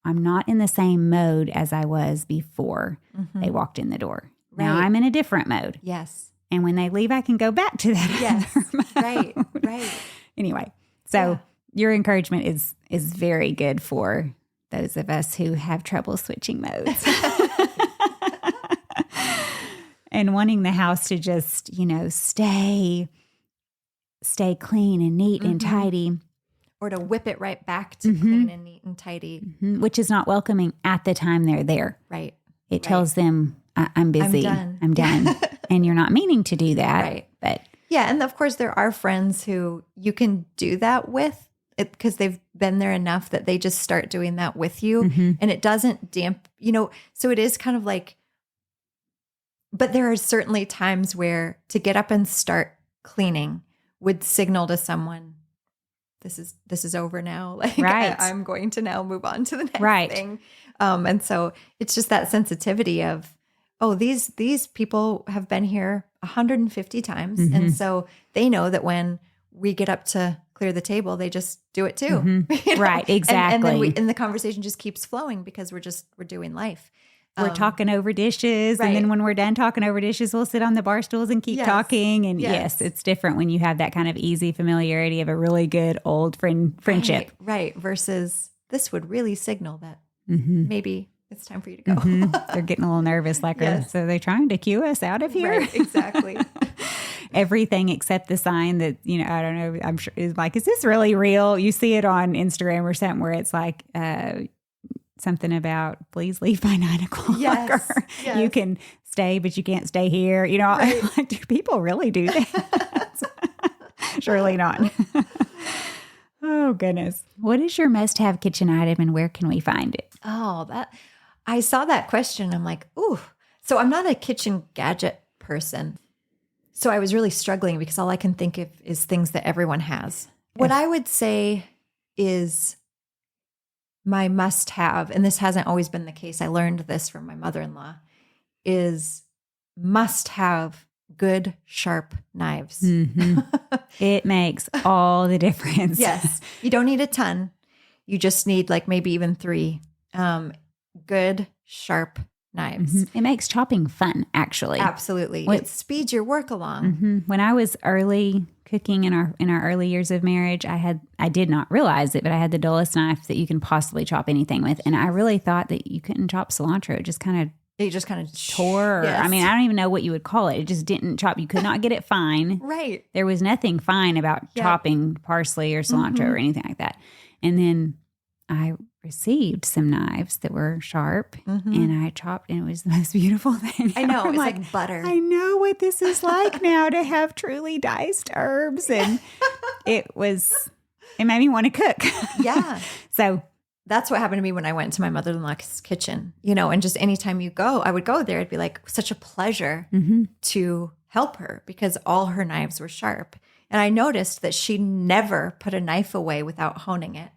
I'm not in the same mode as I was before they walked in the door. Right. Now I'm in a different mode. Yes. And when they leave, I can go back to that. Yes. Right. Right. Anyway, so your encouragement is very good for those of us who have trouble switching modes. And wanting the house to just, stay clean and neat and tidy. Or to whip it right back to clean and neat and tidy. Which is not welcoming at the time they're there. Right. It tells them, I'm busy. I'm done. And you're not meaning to do that. Right. But yeah. And of course, there are friends who you can do that with because they've been there enough that they just start doing that with you. And it doesn't so it is kind of like, but there are certainly times where to get up and start cleaning would signal to someone, this is over now. Like I'm going to now move on to the next thing. And so it's just that sensitivity of, oh, these people have been here 150 times. And so they know that when we get up to clear the table, they just do it too. Right, exactly. And then the conversation just keeps flowing because we're doing life. We're talking over dishes. Right. And then when we're done talking over dishes, we'll sit on the bar stools and keep talking. And yes, it's different when you have that kind of easy familiarity of a really good old friendship. Right. Versus this would really signal that maybe it's time for you to go. They're getting a little nervous. So they're trying to cue us out of here. Right, exactly. Everything except the sign that, I don't know, I'm sure is like, is this really real? You see it on Instagram or something where it's like, something about please leave by 9 o'clock. Yes, or you can stay, but you can't stay here. Right. Like, do people really do that? Surely not. Oh, goodness. What is your must-have kitchen item and where can we find it? Oh, I saw that question. I'm like, ooh. So I'm not a kitchen gadget person. So I was really struggling because all I can think of is things that everyone has. What I would say is my must-have, and this hasn't always been the case, I learned this from my mother-in-law, is must-have good, sharp knives. It makes all the difference. Yes. You don't need a ton. You just need like maybe even 3 good, sharp knives. It makes chopping fun, actually. Absolutely. It speeds your work along. When I was early cooking in our early years of marriage, I did not realize it, but I had the dullest knife that you can possibly chop anything with. And I really thought that you couldn't chop cilantro. It just kind of tore. Yes. I mean, I don't even know what you would call it. It just didn't chop. You could not get it fine. Right. There was nothing fine about chopping parsley or cilantro or anything like that. And then I received some knives that were sharp and I chopped, and it was the most beautiful thing. I know. It's like butter. I know what this is like now to have truly diced herbs. And it made me want to cook. Yeah. So that's what happened to me when I went to my mother-in-law's kitchen, and just anytime I would go there, it'd be like such a pleasure to help her because all her knives were sharp. And I noticed that she never put a knife away without honing it.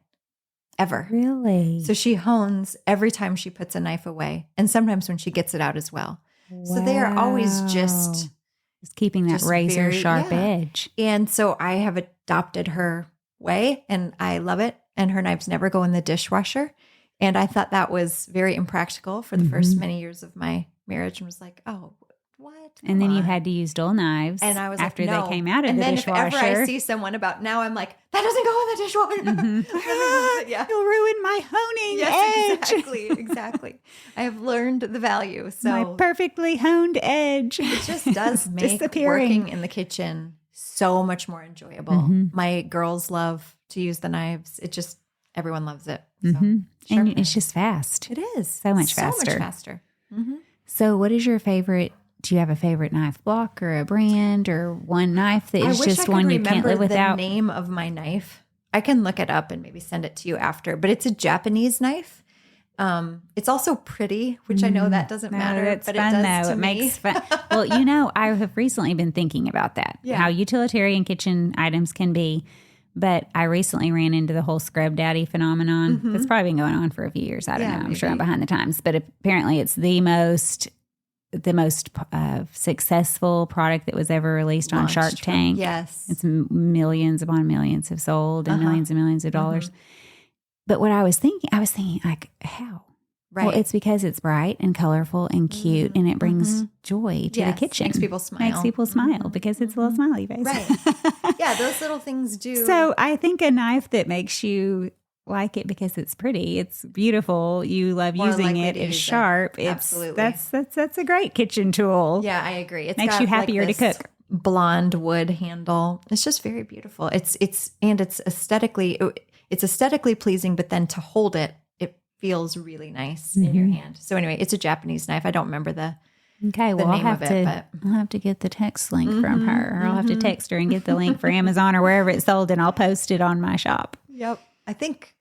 Ever. Really? So she hones every time she puts a knife away, and sometimes when she gets it out as well. Wow. So they are always just keeping that razor sharp edge. And so I have adopted her way, and I love it. And her knives never go in the dishwasher. And I thought that was very impractical for the first many years of my marriage, and was like, oh, what? And then you had to use dull knives. And I was after like, no. they came out of and the then dishwasher. if ever I see someone now I'm like, that doesn't go in the dishwasher. Yeah. You'll ruin my honing edge. Exactly. I have learned the value. So my perfectly honed edge. It just does make working in the kitchen so much more enjoyable. My girls love to use the knives. Everyone loves it. So, and it's just fast. It is. So much faster. So much faster. So what is your favorite? Do you have a favorite knife block or a brand or one knife that is just one you can't live without? The name of my knife. I can look it up and maybe send it to you after, but it's a Japanese knife. It's also pretty, which I know that doesn't matter, it's but fun, it does though. to me. Makes fun. Well, I have recently been thinking about that, how utilitarian kitchen items can be. But I recently ran into the whole scrub daddy phenomenon. It's probably been going on for a few years. I don't know. I'm sure I'm behind the times, but apparently it's the most successful product that was ever released on Shark Tank. Yes. It's millions upon millions have sold and millions of dollars. But what I was thinking like, how? Right. Well, it's because it's bright and colorful and cute and it brings joy to the kitchen. Makes people smile. Because it's a little smiley face. Right. Yeah, those little things do. So I think a knife that makes you like it because it's pretty, it's beautiful, you love using it, it's sharp. Absolutely. That's a great kitchen tool. Yeah, I agree. It makes you happier to cook. Blonde wood handle. It's just very beautiful. It's aesthetically pleasing, but then to hold it feels really nice in your hand. So anyway, it's a Japanese knife. I don't remember the I'll have to get the text link from her, or I'll have to text her and get the link for Amazon or wherever it's sold, and I'll post it on my shop. Yep. I think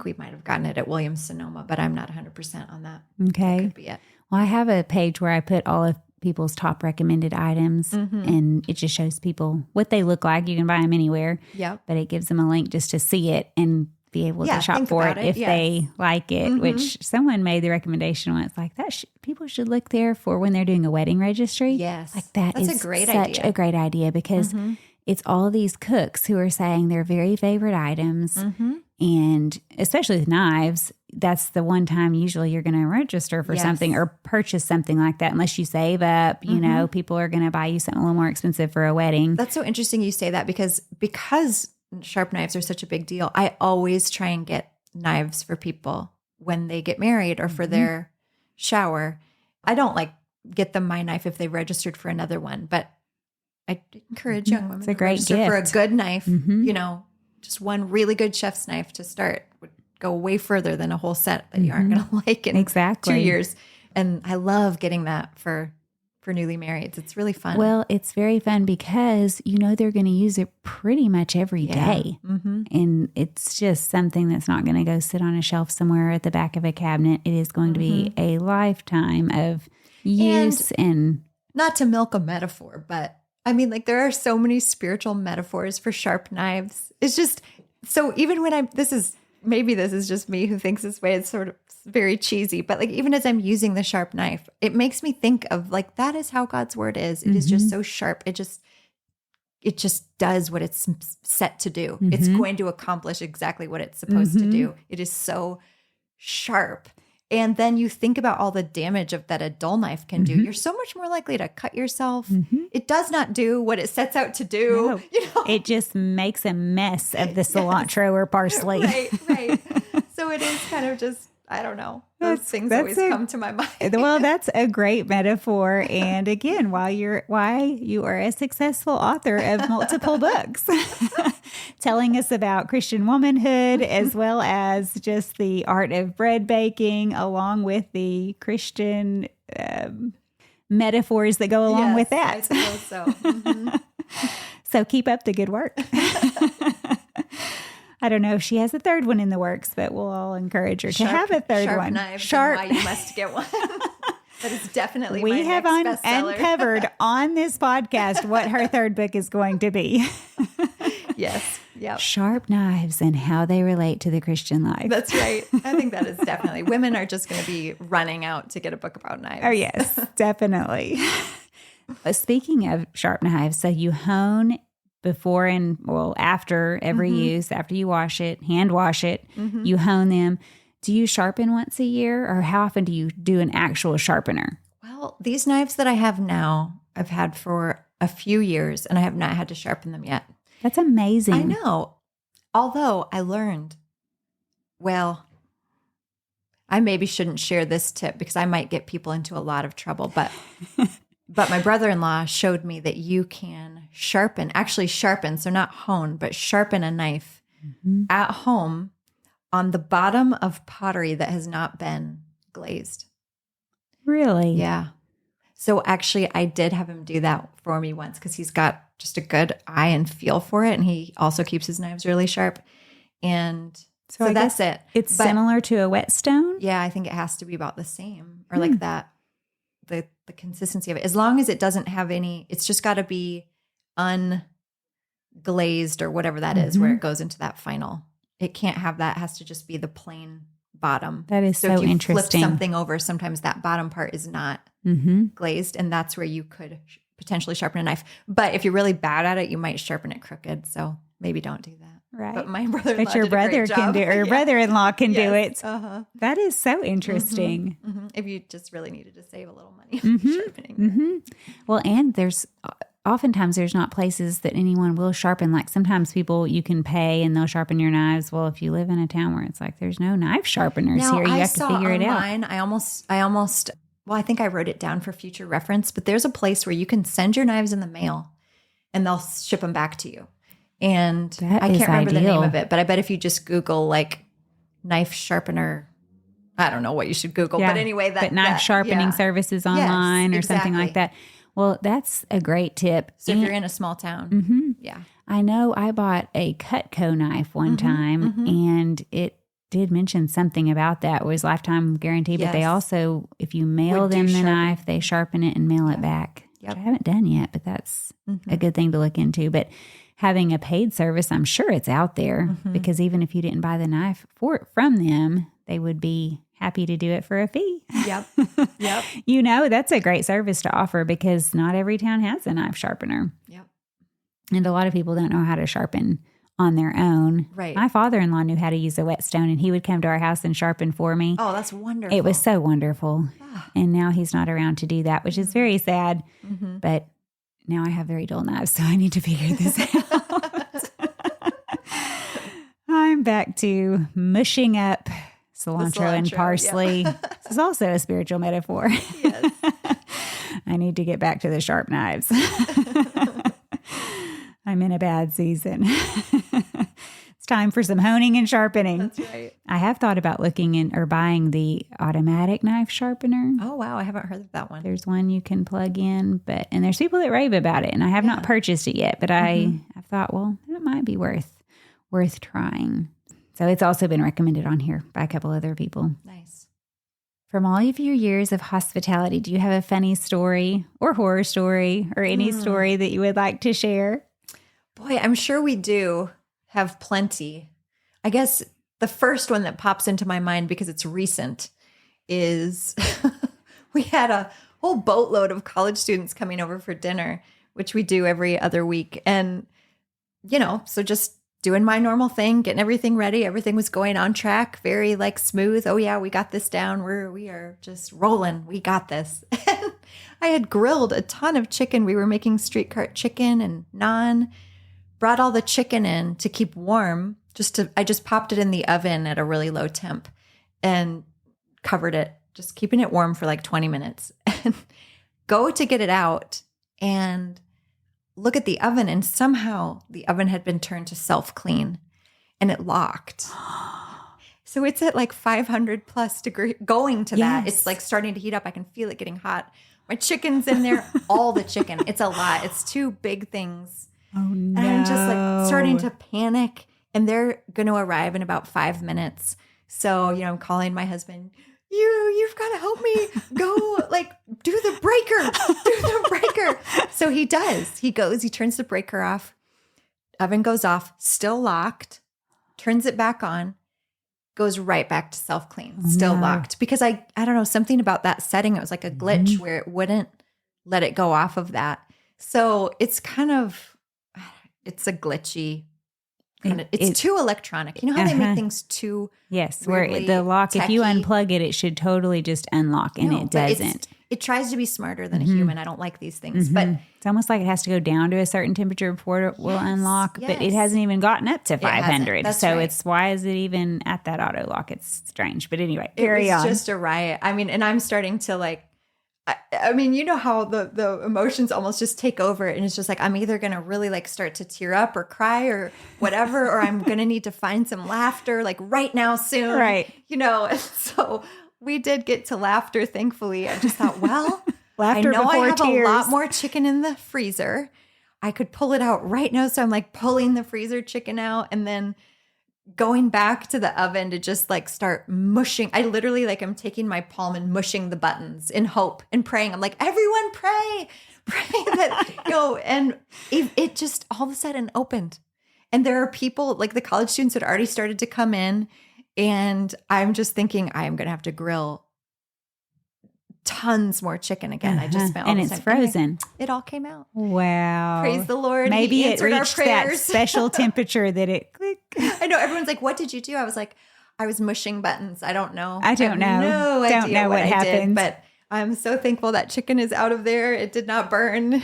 we might have gotten it at Williams Sonoma, but I'm not 100% on that. Okay. That could be it. Well, I have a page where I put all of people's top recommended items, and it just shows people what they look like. You can buy them anywhere. Yep. But it gives them a link just to see it and be able to shop for it if they like it, which someone made the recommendation once, like that people should look there for when they're doing a wedding registry. Yes. Like that's a great such a great idea because it's all of these cooks who are saying their very favorite items. And especially with knives, that's the one time usually you're going to register for something or purchase something like that. Unless you save up, people are going to buy you something a little more expensive for a wedding. That's so interesting you say that because sharp knives are such a big deal. I always try and get knives for people when they get married or for their shower. I don't get them my knife if they registered for another one, but I encourage young women to register for a good knife. Just one really good chef's knife to start would go way further than a whole set that you aren't going to like in 2 years. And I love getting that for newly marrieds. It's really fun. Well, it's very fun because they're going to use it pretty much every day. And it's just something that's not going to go sit on a shelf somewhere at the back of a cabinet. It is going to be a lifetime of use and not to milk a metaphor, but I mean, there are so many spiritual metaphors for sharp knives. It's just, so even when this is just me who thinks this way, it's sort of very cheesy, but even as I'm using the sharp knife, it makes me think of that is how God's word is. It is just so sharp. It just does what it's set to do. It's going to accomplish exactly what it's supposed to do. It is so sharp. And then you think about all the damage that a dull knife can do. You're so much more likely to cut yourself. It does not do what it sets out to do. No, it just makes a mess of the cilantro or parsley. Right. So it is kind of just, I don't know. Those things always come to my mind. Well, that's a great metaphor. And again, why you are a successful author of multiple books, telling us about Christian womanhood as well as just the art of bread baking, along with the Christian metaphors that go along with that. I suppose so. So keep up the good work. I don't know if she has a third one in the works, but we'll all encourage her to have a third one. Sharp knives. Why you must get one. That is definitely we have uncovered on this podcast what her third book is going to be. Yes. Yep. Sharp knives and how they relate to the Christian life. That's right. I think that is definitely. Women are just going to be running out to get a book about knives. Oh, yes, definitely. Speaking of sharp knives, so you hone before and after every use, after you wash it, hand wash it, you hone them. Do you sharpen once a year, or how often do you do an actual sharpener? Well, Well, these knives that I have now, I've had for a few years and I have not had to sharpen them yet. That's amazing. I know. Although I learned, well, I maybe shouldn't share this tip because I might get people into a lot of trouble, but my brother-in-law showed me that you can actually sharpen, so not hone, but sharpen a knife at home on the bottom of pottery that has not been glazed. Really? Yeah. So actually, I did have him do that for me once because he's got just a good eye and feel for it. And he also keeps his knives really sharp. And so that's it. It's similar to a whetstone? Yeah, I think it has to be about the same or like that, the consistency of it. As long as it doesn't have any, it's just got to be unglazed or whatever that is where it goes into that final. It can't have that. It has to just be the plain bottom. That is so if you interesting. Flip something over, sometimes that bottom part is not glazed, and that's where you could potentially sharpen a knife. But if you're really bad at it, you might sharpen it crooked. So maybe don't do that. Right. But my brother-in-law But your did a brother great job. can do, or brother-in-law can do it. That is so interesting. If you just really needed to save a little money sharpening. Well, and oftentimes there's not places that anyone will sharpen. Like sometimes people you can pay and they'll sharpen your knives. Well, if you live in a town where it's like there's no knife sharpeners here, you have to figure it out. I almost well, I think I wrote it down for future reference, but there's a place where you can send your knives in the mail and they'll ship them back to you. And I can't remember the name of it, but I bet if you just Google like knife sharpener, I don't know what you should Google, but anyway, but knife sharpening services online or something like that. Well, that's a great tip. So if you're in a small town, I know I bought a Cutco knife one time and it did mention something about that. It was lifetime guarantee, but they also, if you mail them the knife, they sharpen it and mail it back, which I haven't done yet, but that's a good thing to look into. But having a paid service, I'm sure it's out there because even if you didn't buy the knife from them, they would be happy to do it for a fee. Yep. That's a great service to offer because not every town has a knife sharpener. Yep. And a lot of people don't know how to sharpen on their own. Right. My father-in-law knew how to use a whetstone and he would come to our house and sharpen for me. Oh, that's wonderful. It was so wonderful. And now he's not around to do that, which is very sad. But now I have very dull knives, so I need to figure this out. I'm back to mushing up cilantro and parsley. This is also a spiritual metaphor. Yes. I need to get back to the sharp knives. I'm in a bad season. It's time for some honing and sharpening. That's right. I have thought about looking in or buying the automatic knife sharpener. Oh, wow. I haven't heard of that one. There's one you can plug in, and there's people that rave about it, and I have not purchased it yet, but I've thought, well, it might be worth trying. So it's also been recommended on here by a couple other people. Nice. From all of your years of hospitality, do you have a funny story or horror story or any story that you would like to share? Boy, I'm sure we do have plenty. I guess the first one that pops into my mind because it's recent is we had a whole boatload of college students coming over for dinner, which we do every other week. And, so just doing my normal thing, getting everything ready. Everything was going on track, very smooth. Oh yeah, we got this down. We are just rolling. We got this. And I had grilled a ton of chicken. We were making street cart chicken and naan. Brought all the chicken in to keep warm. I just popped it in the oven at a really low temp and covered it, just keeping it warm for 20 minutes. And go to get it out and look at the oven, and somehow the oven had been turned to self-clean and it locked. So it's at 500 plus degree going to that. It's starting to heat up. I can feel it getting hot. My chicken's in there, all the chicken. It's a lot. It's two big things. Oh, no. And I'm just starting to panic, and they're going to arrive in about 5 minutes. So, I'm calling my husband, you've got to help me go do the breaker. So he does. He goes, he turns the breaker off. Oven goes off, still locked, turns it back on, goes right back to self-clean, still locked. Because I don't know, something about that setting, it was like a glitch where it wouldn't let it go off of that. So it's it's a glitchy it's too electronic. You know how they make things too where the lock, techy? if you unplug it, it should totally just unlock, and it doesn't. it tries to be smarter than a human. I don't like these things, but it's almost like it has to go down to a certain temperature before it will unlock, but it hasn't even gotten up to 500. So it's, why is it even at that auto lock? It's strange. But anyway, carry on. It's just a riot. I mean, and I'm starting to like, I mean, you know how the emotions almost just take over, and it's just like, I'm either going to really like start to tear up or cry or whatever, or I'm going to need to find some laughter like right now soon. Right. You know, and so we did get to laughter, thankfully. I just thought, well, laughter I know I have tears. a lot more chicken in the freezer. I could pull it out right now. So I'm like pulling the freezer chicken out and then going back to the oven to just like start mushing. I literally like I'm taking my palm and mushing the buttons in hope and praying. I'm like, everyone pray that, you know, and it just all of a sudden opened. And there are people like the college students had already started to come in, and I'm just thinking I am going to have to grill tons more chicken again. I just found, and it's frozen. Anyway, it all came out. Wow. Praise the Lord. Maybe it reached that special temperature that it clicked. I know. Everyone's like, what did you do? I was like, I was mushing buttons. I don't know. I don't know. No don't idea know what happened. But I'm so thankful that chicken is out of there. It did not burn.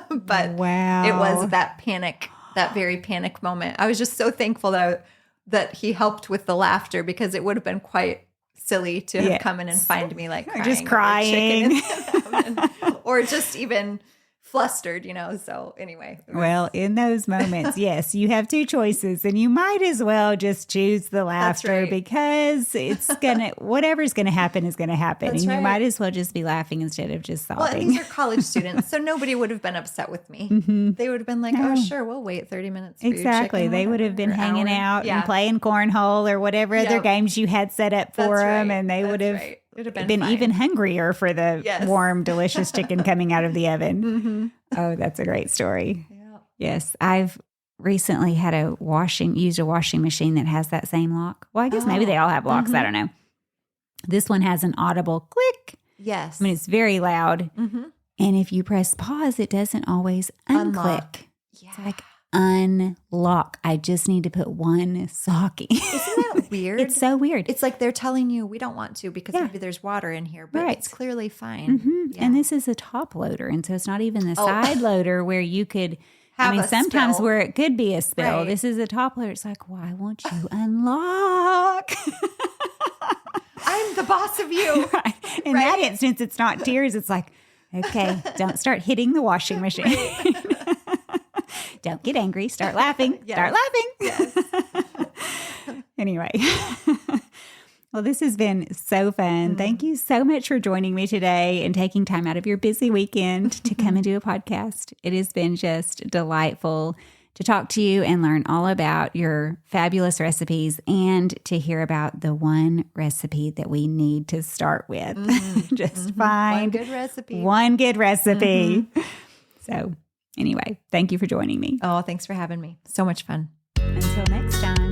But wow. It was that panic, that very panic moment. I was just so thankful that he helped with the laughter, because it would have been quite silly to have come in and find me like crying or just even flustered, you know. So anyway. Well, in those moments, yes, you have two choices, and you might as well just choose the laughter, because it's whatever's gonna happen is gonna happen. That's and right. you might as well just be laughing instead of just sobbing. Well, and these are college students, so nobody would have been upset with me. They would have been like, oh, sure, we'll wait 30 minutes for exactly. your chicken, they would have been hanging out and playing cornhole or whatever other games you had set up for them, and they would have been even hungrier for the warm, delicious chicken coming out of the oven. Oh, that's a great story. Yeah. Yes, I've recently had used a washing machine that has that same lock. Well, I guess maybe they all have locks. I don't know. This one has an audible click. Yes. I mean, it's very loud. And if you press pause, it doesn't always unclick. Yeah. It's like unlock. I just need to put one sock in. Isn't that weird? It's so weird. It's like they're telling you we don't want to because maybe there's water in here, but it's clearly fine. Yeah. And this is a top loader. And so it's not even the side loader where you could have sometimes where it could be a spill. Right. This is a top loader. It's like, why won't you unlock? I'm the boss of you. Right. In that instance, it's not tears. It's like, okay, don't start hitting the washing machine. Don't get angry. Start laughing. Start laughing. Yes. Anyway. Well, this has been so fun. Thank you so much for joining me today and taking time out of your busy weekend to come and do a podcast. It has been just delightful to talk to you and learn all about your fabulous recipes and to hear about the one recipe that we need to start with. Just find one good recipe. So anyway, thank you for joining me. Oh, thanks for having me. So much fun. Until next time.